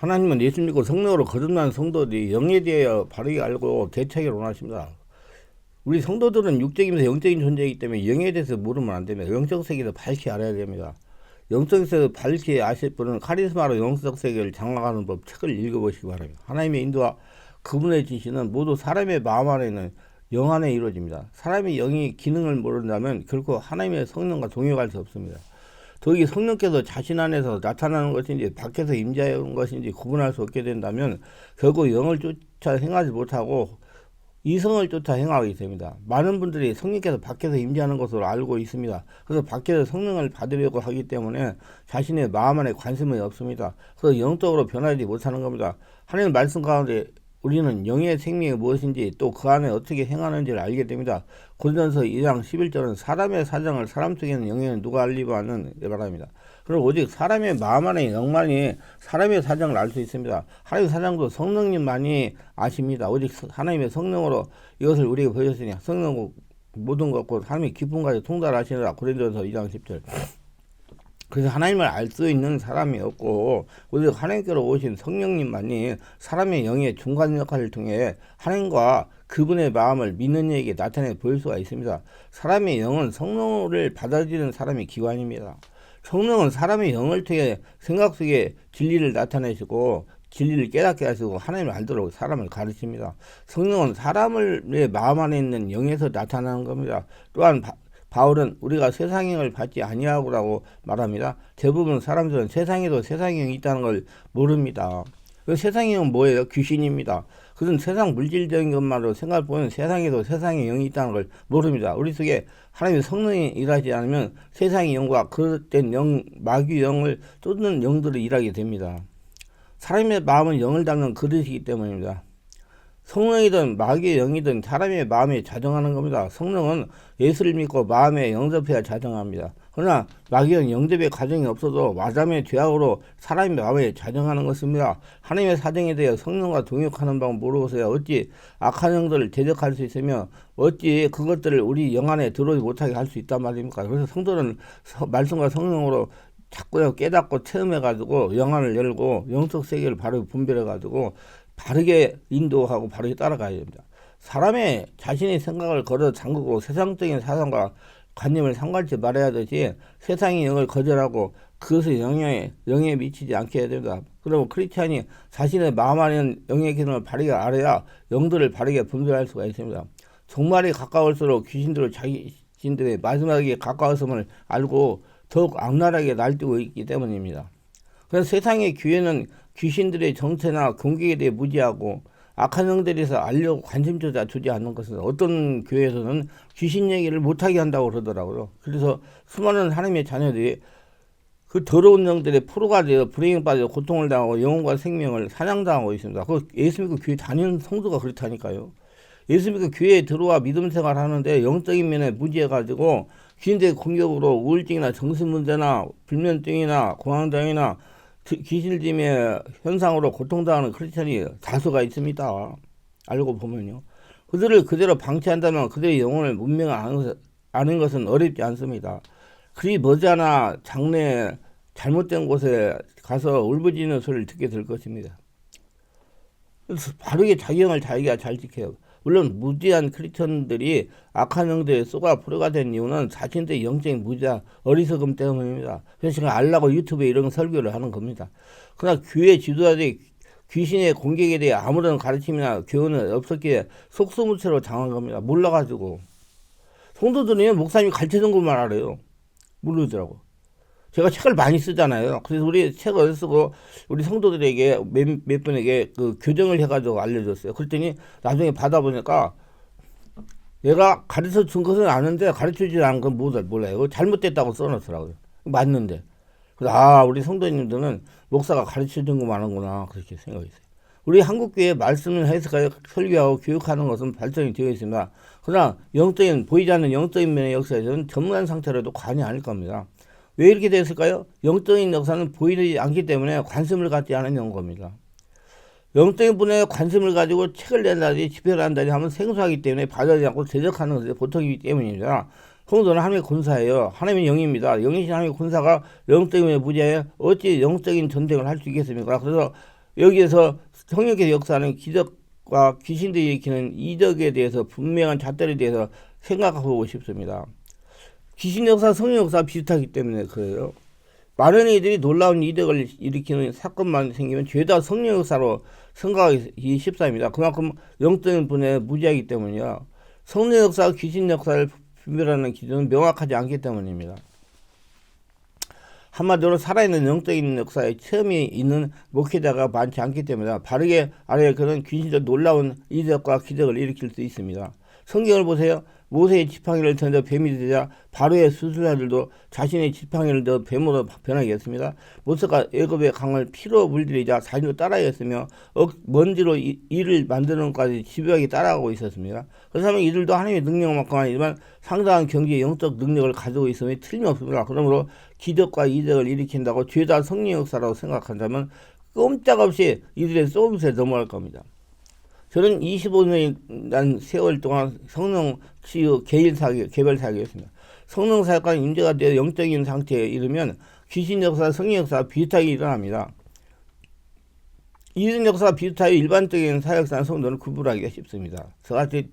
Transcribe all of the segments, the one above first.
하나님은 예수 믿고 성령으로 거듭난 성도들이 영에 대하여 바르게 알고 대처하기를 원하십니다. 우리 성도들은 육적이면서 영적인 존재이기 때문에 영에 대해서 모르면 안 됩니다. 영적 세계도 밝게 알아야 됩니다. 영적 세계에서 밝게 아실 분은 카리스마로 영적 세계를 장악하는 법 책을 읽어보시기 바랍니다. 하나님의 인도와 그분의 지시는 모두 사람의 마음 안에 있는 영 안에 이루어집니다. 사람의 영이 기능을 모른다면 결코 하나님의 성령과 동역할 수 없습니다. 더욱이 성령께서 자신 안에서 나타나는 것인지 밖에서 임재하는 것인지 구분할 수 없게 된다면 결국 영을 쫓아 행하지 못하고 이성을 쫓아 행하게 됩니다. 많은 분들이 성령께서 밖에서 임재하는 것으로 알고 있습니다. 그래서 밖에서 성령을 받으려고 하기 때문에 자신의 마음 안에 관심이 없습니다. 그래서 영적으로 변하지 못하는 겁니다. 하나님 말씀 가운데 우리는 영의 생명이 무엇인지 또 그 안에 어떻게 행하는지를 알게 됩니다. 고린도전서 2장 11절은 사람의 사정을 사람 속에는 영에는 누가 알리고 하는 바랍니다. 그리고 오직 사람의 마음 안에 영만이 사람의 사정을 알 수 있습니다. 하나님의 사정도 성령님만이 아십니다. 오직 하나님의 성령으로 이것을 우리에게 보여주시니 성령 모든 것과 하나님의 기쁨까지 통달하시느라. 고린도전서 2장 10절. 그래서 하나님을 알 수 있는 사람이 없고 오직 하나님께로 오신 성령님만이 사람의 영의 중간 역할을 통해 하나님과 그분의 마음을 믿는 이에게 나타내 보일 수가 있습니다. 사람의 영은 성령을 받아들이는 사람의 기관입니다. 성령은 사람의 영을 통해 생각 속에 진리를 나타내시고 진리를 깨닫게 하시고 하나님을 알도록 사람을 가르칩니다. 성령은 사람의 마음 안에 있는 영에서 나타나는 겁니다. 또한 바울은 우리가 세상의 영을 받지 아니하고라고 말합니다. 대부분 사람들은 세상에도 세상의 영이 있다는 걸 모릅니다. 그 세상의 영은 뭐예요? 귀신입니다. 그건 세상 물질적인 것만으로 생각해보면 세상에도 세상의 영이 있다는 걸 모릅니다. 우리 속에 하나님의 성령이 일하지 않으면 세상의 영과 그릇된 영, 마귀 영을 쫓는 영들이 일하게 됩니다. 사람의 마음은 영을 담는 그릇이기 때문입니다. 성령이든 마귀의 영이든 사람의 마음에 자정하는 겁니다. 성령은 예수를 믿고 마음에 영접해야 자정합니다. 그러나 마귀는 영접의 과정이 없어도 마담의 죄악으로 사람의 마음에 자정하는 것입니다. 하나님의 사정에 대해 성령과 동역하는 방법 모르고서야 어찌 악한 영들을 대적할 수 있으며 어찌 그것들을 우리 영 안에 들어오지 못하게 할 수 있단 말입니까? 그래서 성도는 말씀과 성령으로 자꾸 깨닫고 체험해가지고 영안을 열고 영적 세계를 바로 분별해가지고 바르게 인도하고 바르게 따라가야 됩니다. 사람의 자신의 생각을 걸어 잠그고 세상적인 사상과 관념을 상관치 말아야 하듯이 세상의 영을 거절하고 그것을 영에 미치지 않게 해야 됩니다. 그러면 크리스찬이 자신의 마음 안에 있는 영의 기능을 바르게 알아야 영들을 바르게 분별할 수가 있습니다. 종말이 가까울수록 귀신들은 자신들의 마지막에 가까웠음을 알고 더욱 악랄하게 날뛰고 있기 때문입니다. 그래서 세상의 기회는 귀신들의 정체나 공격에 대해 무지하고 악한 영들에서 알려고 관심조차 주지 않는 것은 어떤 교회에서는 귀신 얘기를 못하게 한다고 그러더라고요. 그래서 수많은 하나님의 자녀들이 그 더러운 영들의 포로가 되어 불행에 빠져 고통을 당하고 영혼과 생명을 사냥당하고 있습니다. 그 예수 믿고 교회 다니는 성도가 그렇다니까요. 예수 믿고 교회에 들어와 믿음 생활 하는데 영적인 면에 무지해가지고 귀신들의 공격으로 우울증이나 정신문제나 불면증이나 공황장애나 귀신짐의 현상으로 고통당하는 크리스천이 다수가 있습니다. 알고 보면요. 그들을 그대로 방치한다면 그들의 영혼을 문명을 아는 것은 어렵지 않습니다. 그리 머지않아 장래 잘못된 곳에 가서 울부짖는 소리를 듣게 될 것입니다. 그래서 바르게 자기 영을 자기가 잘 지켜요. 물론 무지한 크리스천들이 악한 영들에 쏘가 포로가 된 이유는 자신들의 영적인 무지와 어리석음 때문입니다. 그래서 제가 알라고 유튜브에 이런 설교를 하는 겁니다. 그러나 교회 지도자들이 귀신의 공격에 대해 아무런 가르침이나 교훈은 없었기에 속수무책으로 당한 겁니다. 몰라가지고. 성도들은 목사님이 가르쳐준 것만 알아요. 모르더라고. 제가 책을 많이 쓰잖아요. 그래서 우리 책을 쓰고 우리 성도들에게 몇 분에게 그 교정을 해가지고 알려줬어요. 그랬더니 나중에 받아보니까 내가 가르쳐 준 것은 아는데 가르쳐 주지 않은 건 몰라요. 잘못됐다고 써놨더라고요. 맞는데. 그래서 우리 성도님들은 목사가 가르쳐 준 것만 하는구나 그렇게 생각했어요. 우리 한국교회 말씀을 해석하여 설교하고 교육하는 것은 발전이 되어 있습니다. 그러나 영적인 보이지 않는 영적인 면의 역사에서는 전문한 상태로도 관이 아닐 겁니다. 왜 이렇게 됐을까요? 영적인 역사는 보이지 않기 때문에 관심을 갖지 않은 겁니다. 영적인 분야에 관심을 가지고 책을 낸다든지 집회를 한다든지 하면 생소하기 때문에 받아들이지 않고 대적하는 것이 보통이기 때문입니다. 성도는 하나님의 군사예요. 하나님의 영입니다. 영이신 하나님의 군사가 영적인 무지하에 어찌 영적인 전쟁을 할 수 있겠습니까? 그래서 여기에서 성령께서 역사하는 기적과 귀신들이 일으키는 이적에 대해서 분명한 잣대에 대해서 생각하고 싶습니다. 귀신 역사, 성령 역사 비슷하기 때문에 그래요. 많은 이들이 놀라운 이득을 일으키는 사건만 생기면 죄다 성령 역사로 생각하기 쉽습니다. 그만큼 영적인 분야에 무지하기 때문이요. 성령 역사와 귀신 역사를 분별하는 기준은 명확하지 않기 때문입니다. 한마디로 살아있는 영적인 역사에 체험이 있는 목회자가 많지 않기 때문에 바르게 알아야 그런 귀신적 놀라운 이적과 기적을 일으킬 수 있습니다. 성경을 보세요. 모세의 지팡이를 던져 뱀이 되자 바로의 수술자들도 자신의 지팡이를 더 뱀으로 변하게 했습니다. 모세가 애굽의 강을 피로 물들이자 자신도 따라했으며 먼지로 이를 만드는 것까지 집요하게 따라가고 있었습니다. 그렇다면 이들도 하나님의 능력만큼 아니지만 상당한 경지의 영적 능력을 가지고 있음이 틀림없습니다. 그러므로 기적과 이적을 일으킨다고 죄다 성령 역사라고 생각한다면 꼼짝없이 이들의 소금에 넘어갈 겁니다. 저는 25년이란 세월 동안 성령 치유 개별 사역이었습니다. 성령 사역과 임재가 되어 영적인 상태에 이르면 귀신 역사, 성령 역사 비슷하게 일어납니다. 이런 역사가 비슷하여 일반적인 사역사는 성도는 구분하기가 쉽습니다. 저같이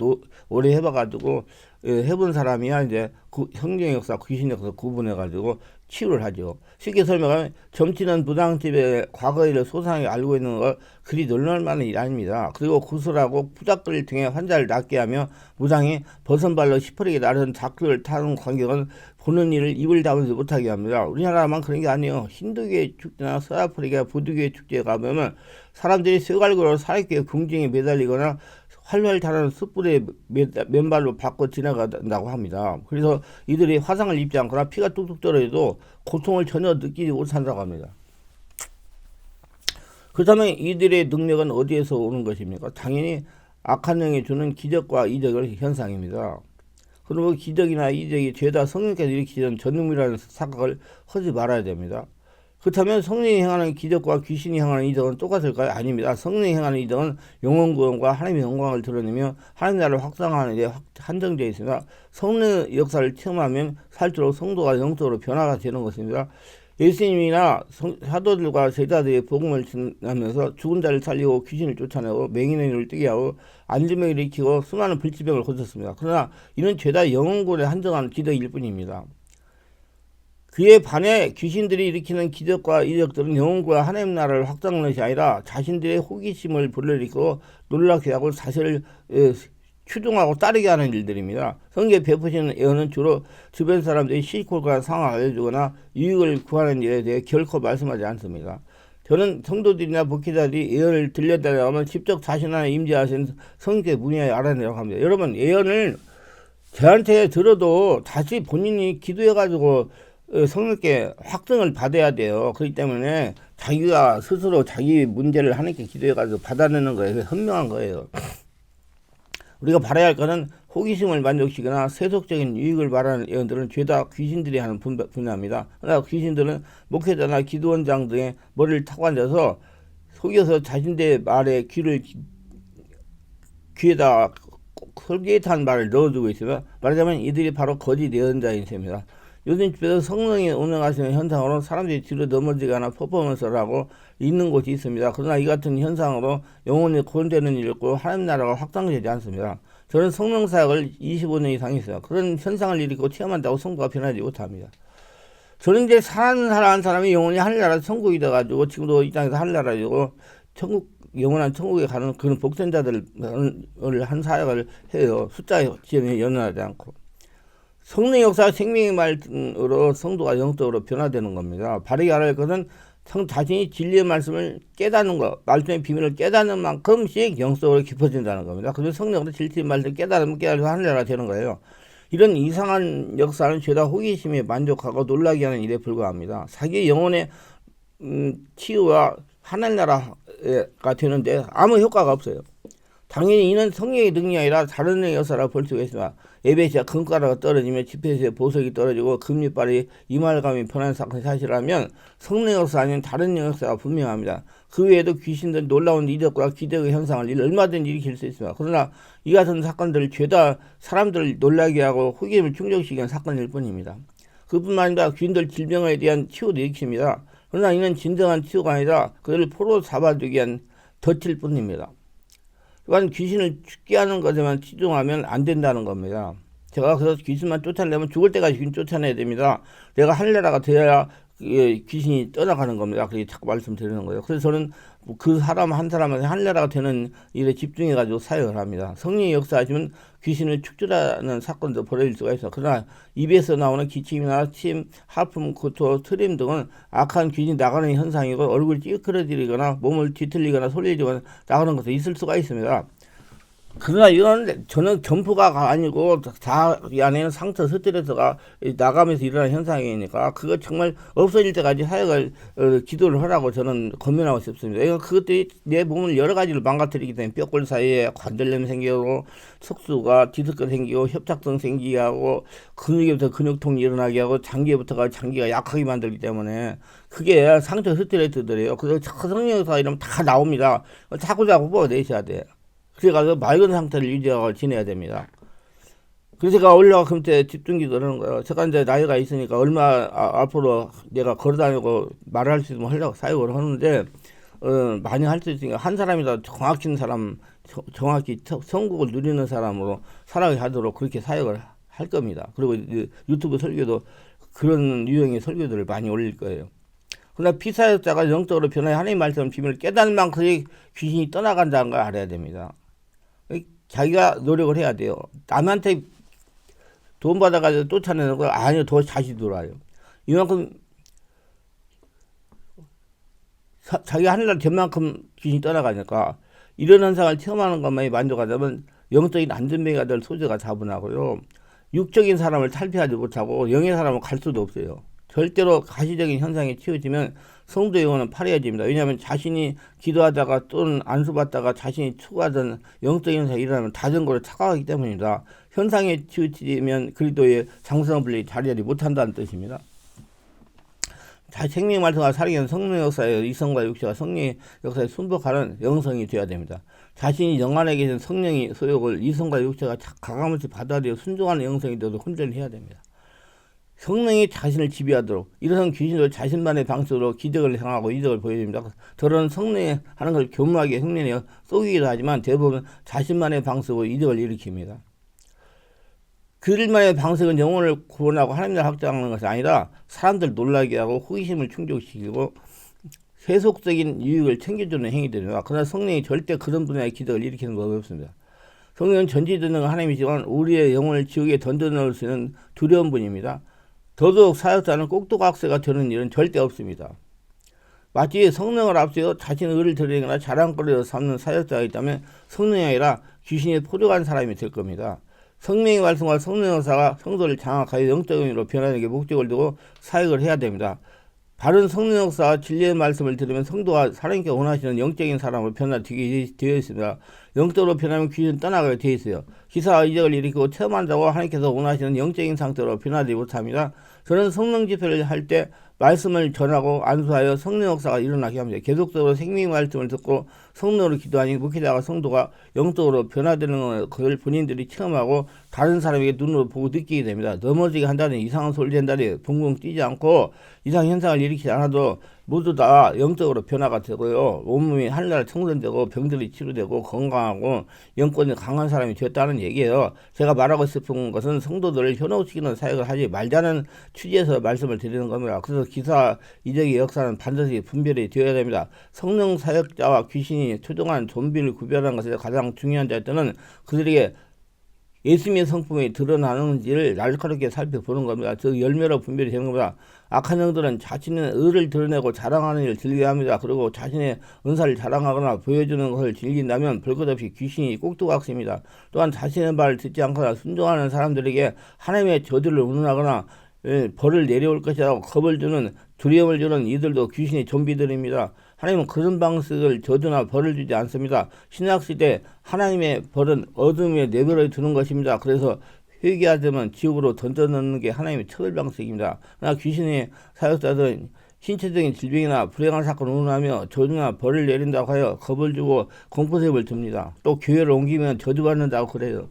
오래 해봐가지고 해본 사람이야 이제 성령 역사, 귀신 역사 구분해가지고 치유를 하죠. 쉽게 설명하면 점치는 무당집의 과거의 일을 소상하게 알고 있는 걸 그리 놀랄 만한 일 아닙니다. 그리고 구슬하고 푸닥거리를 통해 환자를 낫게 하며 무당이 버선발로 시퍼리게 나르는 다크를 타는 광경은 보는 일을 입을 다물지 못하게 합니다. 우리나라만 그런 게 아니에요. 힌두교의 축제나 서아프리카 부두교의 축제에 가보면 사람들이 쇠갈고로 살아있게 궁중에 매달리거나 활활 타는 숯불에 맨발로 받고 지나간다고 합니다. 그래서 이들이 화상을 입지 않거나 피가 뚝뚝 떨어져도 고통을 전혀 느끼지 못한다고 합니다. 그렇다면 이들의 능력은 어디에서 오는 것입니까? 당연히 악한 영이 주는 기적과 이적의 현상입니다. 그리고 기적이나 이적이 죄다 성령께서 일으키는 전능이라는 착각을 하지 말아야 됩니다. 그렇다면 성령이 행하는 기적과 귀신이 행하는 이적은 똑같을까요? 아닙니다. 성령이 행하는 이적은 영원 구원과 하나님의 영광을 드러내며 하나님 나라를 확장하는 데 한정되어 있습니다. 성령의 역사를 체험하면 살도록 성도가 영적으로 변화가 되는 것입니다. 예수님이나 사도들과 제자들이 복음을 전하면서 죽은 자를 살리고 귀신을 쫓아내고 맹인의 눈을 뜨게 하고 안진병을 일으키고 수많은 불치병을 고쳤습니다. 그러나 이는 죄다 영원구원에 한정한 기적일 뿐입니다. 그에 반해 귀신들이 일으키는 기적과 이적들은 영혼과 하나님 나라를 확장하는 것이 아니라 자신들의 호기심을 불러일으키고 놀라게 하고 사실을 추종하고 따르게 하는 일들입니다. 성경에 베푸시는 예언은 주로 주변 사람들이 싫고 그런 상황을 알려주거나 유익을 구하는 일에 대해 결코 말씀하지 않습니다. 저는 성도들이나 목회자들이 예언을 들려달라고 하면 직접 자신 안에 임재하신 성경의 문의에 알아내라고 합니다. 여러분 예언을 저한테 들어도 다시 본인이 기도해가지고 성령께 확증을 받아야 돼요. 그렇기 때문에 자기가 스스로 자기 문제를 하나님께 기도해가지고 받아내는 거예요. 현명한 거예요. 우리가 바라야 할 것은 호기심을 만족시키거나 세속적인 유익을 바라는 예언들은 죄다 귀신들이 하는 분야입니다. 그러나 귀신들은 목회자나 기도원장 등의 머리를 타고 앉아서 속여서 자신들의 말에 귀에다 솔깃한 말을 넣어주고 있으며 말하자면 이들이 바로 거짓 예언자인 셈입니다. 요즘 집에서 성령이 운행하시는 현상으로 사람들이 뒤로 넘어지거나 퍼포먼스를 하고 있는 곳이 있습니다. 그러나 이 같은 현상으로 영혼이 구원되는 일이 없고 하나님 나라가 확장되지 않습니다. 저는 성령 사역을 25년 이상 했어요. 그런 현상을 일으키고 체험한다고 성도가 변하지 못합니다. 저는 이제 살아가는 사람이 영혼이 하늘나라 천국이 돼가지고 지금도 이 땅에서 하늘나라이고 영원한 천국에 가는 그런 복전자들을 한 사역을 해요. 숫자 지연에 연연하지 않고. 성령의 역사 생명의 말으로 성도가 영적으로 변화되는 겁니다. 바르게 알아야 할 것은 자신이 진리의 말씀을 깨닫는 것, 말씀의 비밀을 깨닫는 만큼씩 영적으로 깊어진다는 겁니다. 그래서 성령으로 진리의 말씀을 깨달으면 하늘나라가 되는 거예요. 이런 이상한 역사는 죄다 호기심에 만족하고 놀라게 하는 일에 불과합니다. 자기 영혼의 치유와 하늘나라가 되는데 아무 효과가 없어요. 당연히 이는 성령의 능력이 아니라 다른 영의 역사라 볼 수가 있습니다. 에베시아 금가루가 떨어지며 지폐에서 보석이 떨어지고 금리빨이 이말감이 변한 사실이라면 성령의 역사 아닌 다른 영의 역사가 분명합니다. 그 외에도 귀신들 놀라운 이적과 기적의 현상을 얼마든지 일으킬 수 있습니다. 그러나 이 같은 사건들을 죄다 사람들을 놀라게 하고 호기심을 충족시키는 사건일 뿐입니다. 그뿐만 아니라 귀신들 질병에 대한 치유도 일으킵니다. 그러나 이는 진정한 치유가 아니라 그를 포로 잡아두기 위한 덫일 뿐입니다. 또한 귀신을 죽게 하는 것에만 치중하면 안 된다는 겁니다. 제가 그래서 귀신만 쫓아내면 죽을 때까지 귀신 쫓아내야 됩니다. 내가 하늘나라가 되어야 귀신이 떠나가는 겁니다. 그렇게 자꾸 말씀드리는 거예요. 그래서 저는 그 사람 한 사람한테 하늘나라가 되는 일에 집중해가지고 사역을 합니다. 성령이 역사하시면 귀신을 축출하는 사건도 벌어질 수가 있어. 그러나 입에서 나오는 기침이나 침, 하품, 구토, 트림 등은 악한 귀신이 나가는 현상이고 얼굴이 찌그러지거나 몸을 뒤틀리거나 소리를 지거나 나가는 것도 있을 수가 있습니다. 그러나 이건 저는 점프가 아니고 자기 안에는 상처 스트레스가 나가면서 일어나는 현상이니까 그거 정말 없어질 때까지 사역을 기도를 하라고 저는 권면하고 싶습니다. 이건 그것들이 내 몸을 여러 가지로 망가뜨리기 때문에 뼈골 사이에 관절염 생기고 석수가 디스크 생기고 협착성 생기게 하고 근육에부터 근육통이 일어나게 하고 장기부터가 장기가 약하게 만들기 때문에 그게 상처 스트레스들이에요. 그래서 성령사 이러면 다 나옵니다. 자꾸자꾸 뽑아내셔야 돼요. 그래가지고 맑은 상태를 유지하고 지내야 됩니다. 그래서 제가 올라가 그때 집중기도를 하는 거예요. 제가 이제 나이가 있으니까 얼마 앞으로 내가 걸어다니고 말할 수 있으면 하려고 사역을 하는데 많이 할 수 있으니까 한 사람이라도 정확한 사람, 정확히 천국을 누리는 사람으로 살아가게 하도록 그렇게 사역을 할 겁니다. 그리고 유튜브 설교도 그런 유형의 설교들을 많이 올릴 거예요. 그러나 피사역자가 영적으로 변화해 하나님의 말씀 비밀을 깨닫는 만큼 귀신이 떠나간다는 걸 알아야 됩니다. 자기가 노력을 해야 돼요. 남한테 돈 받아가지고 쫓아내는 거 아니요. 더 다시 들어와요. 이만큼 자기가 하늘날 된 만큼 귀신이 떠나가니까 이런 현상을 체험하는 것만이 만족하자면 영적인 안전뱅이가 될 소재가 자분하고요. 육적인 사람을 탈피하지 못하고 영의 사람은 갈 수도 없어요. 절대로 가시적인 현상이 치워지면 성도의 영혼은 파래해집니다. 왜냐하면 자신이 기도하다가 또는 안수받다가 자신이 추구하던 영적인 현상이 일어나면 다전거로 착각하기 때문입니다. 현상이 치워지면 그리스도의 장성한 분량이 자리하지 못한다는 뜻입니다. 생명의 말씀과 살아계는 성령 역사의 이성과 육체가 성령의 역사에 순복하는 영성이 되어야 됩니다. 자신이 영 안에 계신 성령의 소욕을 이성과 육체가 가감없이 받아들여 순종하는 영성이 되도록 훈련을 해야 됩니다. 성령이 자신을 지배하도록 이런 귀신도 자신만의 방식으로 기적을 행하고 이적을 보여줍니다. 저런 성령이 하는 걸 교묘하게 흉내내어 쏘기도 하지만 대부분 자신만의 방식으로 이적을 일으킵니다. 그들만의 방식은 영혼을 구원하고 하나님을 확장하는 것이 아니라 사람들 놀라게 하고 호기심을 충족시키고 세속적인 유익을 챙겨주는 행위들입니다. 그러나 성령이 절대 그런 분야의 기적을 일으키는 법이 없습니다. 성령은 전지전능한 하나님이지만 우리의 영혼을 지옥에 던져넣을 수 있는 두려운 분입니다. 더더욱 사역자는 꼭두각세가 되는 일은 절대 없습니다. 마치 성령을 앞세워 자신의 의를 드러내거나 자랑거리로 삼는 사역자가 있다면 성령이 아니라 귀신에 포효한 사람이 될 겁니다. 성령의 말씀과 성령 역사가 성도를 장악하여 영적인 의미로 변화하는 게 목적을 두고 사역을 해야 됩니다. 바른 성령 역사와 진리의 말씀을 들으면 성도가 하나님께 원하시는 영적인 사람으로 변화되게 되어 있습니다. 영적으로 변하면 귀신은 떠나가게 되어 있어요. 기사와 이적을 일으키고 체험한다고 하나님께서 원하시는 영적인 상태로 변화되지 못합니다. 저는 성령 집회를 할 때 말씀을 전하고 안수하여 성령 역사가 일어나게 합니다. 계속적으로 생명의 말씀을 듣고 성령으로 기도하니 목회자가 성도가 영적으로 변화되는 것을 본인들이 체험하고 다른 사람에게 눈으로 보고 느끼게 됩니다. 넘어지게 한다니 이상한 소리 된다니 붕붕 뛰지 않고 이상 현상을 일으키지 않아도 모두 다 영적으로 변화가 되고요. 온몸이 하늘나라 청산되고 병들이 치료되고 건강하고 영권이 강한 사람이 되었다는 얘기예요. 제가 말하고 싶은 것은 성도들을 현혹시키는 사역을 하지 말자는 취지에서 말씀을 드리는 겁니다. 그래서 기사 이적의 역사는 반드시 분별이 되어야 됩니다. 성령 사역자와 귀신이 초종한 좀비를 구별하는 것에 가장 중요한 자들은 그들에게 예수님의 성품이 드러나는지를 날카롭게 살펴보는 겁니다. 즉 열매로 분별이 되는 겁니다. 악한 영들은 자신의 의를 드러내고 자랑하는 일을 즐겨합니다. 그리고 자신의 은사를 자랑하거나 보여주는 것을 즐긴다면 별것없이 귀신이 꼭두각시입니다. 또한 자신의 말을 듣지 않거나 순종하는 사람들에게 하나님의 저주를 운운하거나 벌을 내려올 것이라고 겁을 주는 두려움을 주는 이들도 귀신의 좀비들입니다. 하나님은 그런 방식을 저주나 벌을 주지 않습니다. 신약시대 하나님의 벌은 어둠에 내버려 두는 것입니다. 그래서 회개하자면 지옥으로 던져넣는 게 하나님의 처벌 방식입니다. 그러나 귀신의 사역자들은 신체적인 질병이나 불행한 사건을 운운하며 저주나 벌을 내린다고 하여 겁을 주고 공포색을 듭니다. 또 교회를 옮기면 저주받는다고 그래요.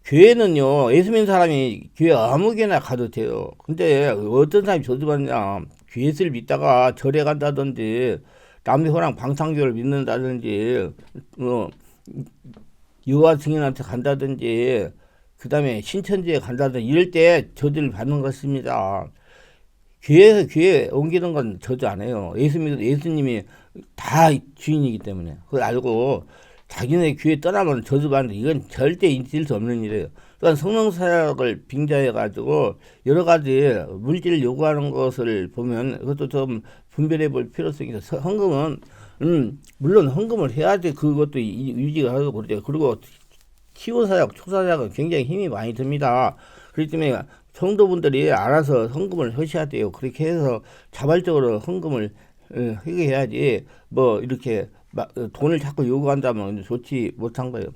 교회는요, 예수 믿는 사람이 교회 아무 교회나 가도 돼요. 근데 어떤 사람이 저주받냐. 예수를 믿다가 절에 간다든지 남녀호랑 방탕교를 믿는다든지 여호와 증인한테 간다든지 그 다음에 신천지에 간다든지 이럴 때 저주를 받는 것입니다. 교회에서 교회 옮기는 건 저주 안 해요. 예수님이 다 주인이기 때문에 그걸 알고 자기네 교회 떠나면 저주받는데 이건 절대 있을 수 없는 일이에요. 그러니까 성령 사역을 빙자해 가지고 여러 가지 물질을 요구하는 것을 보면 그것도 좀 분별해 볼 필요성이 있어요. 헌금은 물론 헌금을 해야지 그것도 유지가 하고 그러죠. 그리고 키워사역, 초사역은 굉장히 힘이 많이 듭니다. 그렇기 때문에 성도분들이 알아서 헌금을 하셔야 돼요. 그렇게 해서 자발적으로 헌금을 하게 해야지 뭐 이렇게 돈을 자꾸 요구한다면 좋지 못한 거예요.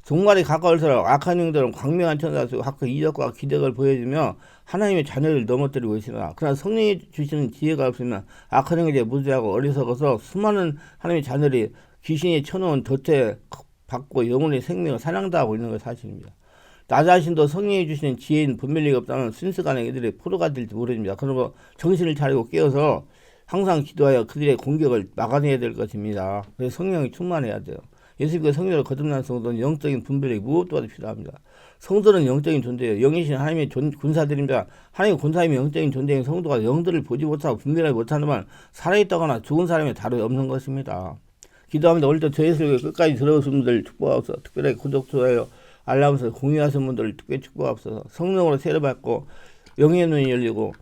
종말이 가까울수록 악한 영들은 광명한 천사수 하크 이적과 기적을 보여주며 하나님의 자녀를 넘어뜨리고 있습니다. 그러나 성령이 주시는 지혜가 없으면 악한 영에 무지하고 어리석어서 수많은 하나님의 자녀들이 귀신이 쳐놓은 덫에 받고 영혼의 생명을 사냥당하고 있는 것 사실입니다. 나 자신도 성령이 주시는 지혜인 분별리가 없다면 순식간에 이들의 포로가 될지 모릅니다. 그러므로 정신을 차리고 깨어서 항상 기도하여 그들의 공격을 막아내야 될 것입니다. 그래서 성령이 충만해야 돼요. 예수님과 성령을 거듭난 성도는 영적인 분별이 무엇보다도 필요합니다. 성도는 영적인 존재예요. 영이신 하나님의 군사들입니다. 하나님의 군사임이 영적인 존재인 성도가 영들을 보지 못하고 분별하지 못하는 살아있다거나 죽은 사람이 다름이 없는 것입니다. 기도합니다. 오늘도 저희 설교 끝까지 들어오신 분들 축복하옵소서. 특별하게 구독, 좋아요, 알람 설정 공유하신 분들 특별히 축복하옵소서. 성령으로 세례받고 영의 눈이 열리고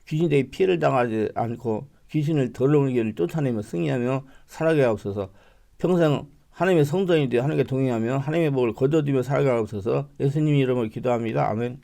귀신들이 피해를 당하지 않고 귀신을 더러운 길을 쫓아내며 승리하며 살아가게 하옵소서. 평생 하나님의 성도인이 되어 하나님께 동행하며 하나님의 복을 거둬들이며 살아가게 하옵소서. 예수님 이름으로 기도합니다. 아멘.